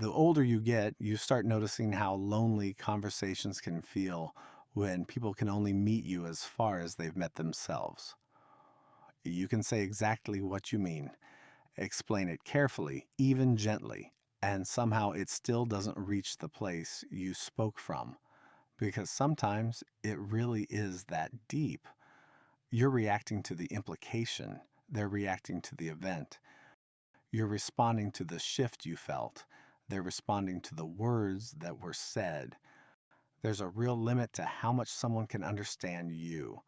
The older you get, you start noticing how lonely conversations can feel when people can only meet you as far as they've met themselves. You can say exactly what you mean, explain it carefully, even gently, and somehow it still doesn't reach the place you spoke from, because sometimes it really is that deep. You're reacting to the implication, they're reacting to the event. You're responding to the shift you felt, they're responding to the words that were said. There's a real limit to how much someone can understand you.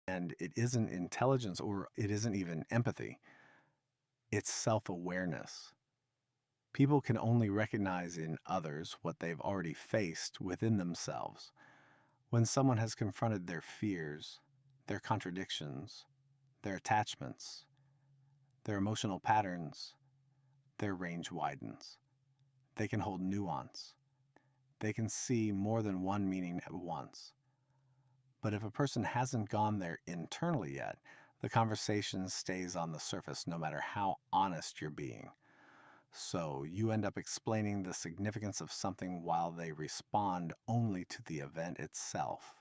And it isn't intelligence or it isn't even empathy, it's self awareness. People can only recognize in others what they've already faced within themselves. When someone has confronted their fears, their contradictions, their attachments, their emotional patterns, their range widens. They can hold nuance. They can see more than one meaning at once. But if a person hasn't gone there internally yet, the conversation stays on the surface no matter how honest you're being. So you end up explaining the significance of something while they respond only to the event itself.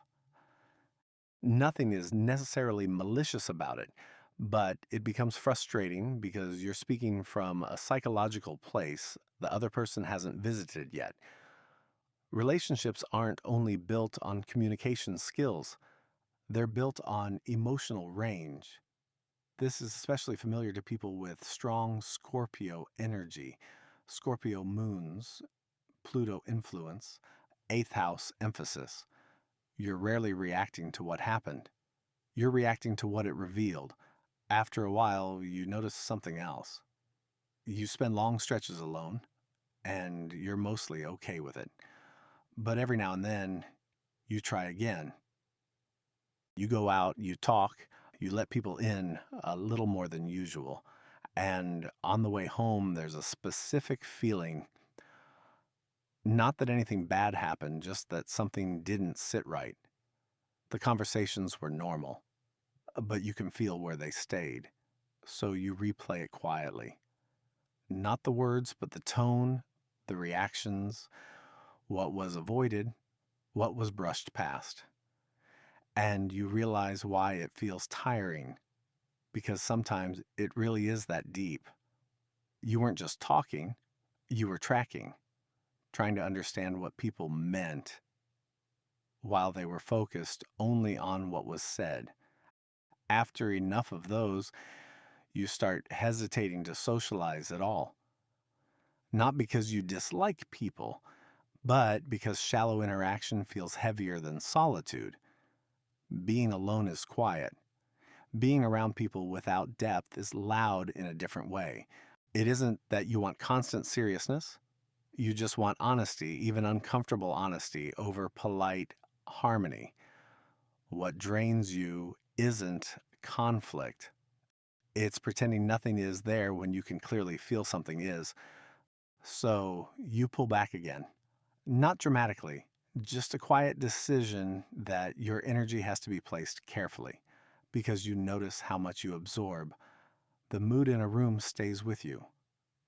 Nothing is necessarily malicious about it, but it becomes frustrating because you're speaking from a psychological place the other person hasn't visited yet. Relationships aren't only built on communication skills, they're built on emotional range. This is especially familiar to people with strong Scorpio energy, Scorpio moons, Pluto influence, eighth house emphasis. You're rarely reacting to what happened. You're reacting to what it revealed. After a while, you notice something else. You spend long stretches alone, and you're mostly okay with it. But every now and then, you try again. You go out, you talk, you let people in a little more than usual. And on the way home, there's a specific feeling. Not that anything bad happened, just that something didn't sit right. The conversations were normal, but you can feel where they stayed. So you replay it quietly. Not the words, but the tone, the reactions, what was avoided, what was brushed past. And you realize why it feels tiring, because sometimes it really is that deep. You weren't just talking, you were tracking, trying to understand what people meant while they were focused only on what was said. After enough of those, you start hesitating to socialize at all. Not because you dislike people, but because shallow interaction feels heavier than solitude. Being alone is quiet. Being around people without depth is loud in a different way. It isn't that you want constant seriousness, you just want honesty, even uncomfortable honesty, over polite harmony. What drains you isn't conflict. It's pretending nothing is there when you can clearly feel something is. So you pull back again. Not dramatically, just a quiet decision that your energy has to be placed carefully because you notice how much you absorb. The mood in a room stays with you.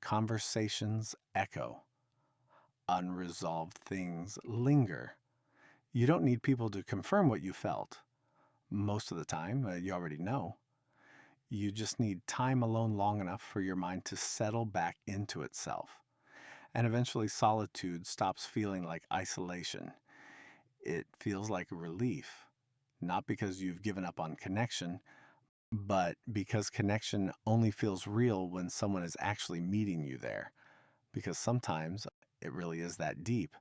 Conversations echo. Unresolved things linger. You don't need people to confirm what you felt. Most of the time, you already know. You just need time alone long enough for your mind to settle back into itself. And eventually, solitude stops feeling like isolation. It feels like relief, not because you've given up on connection, but because connection only feels real when someone is actually meeting you there. Because sometimes it really is that deep.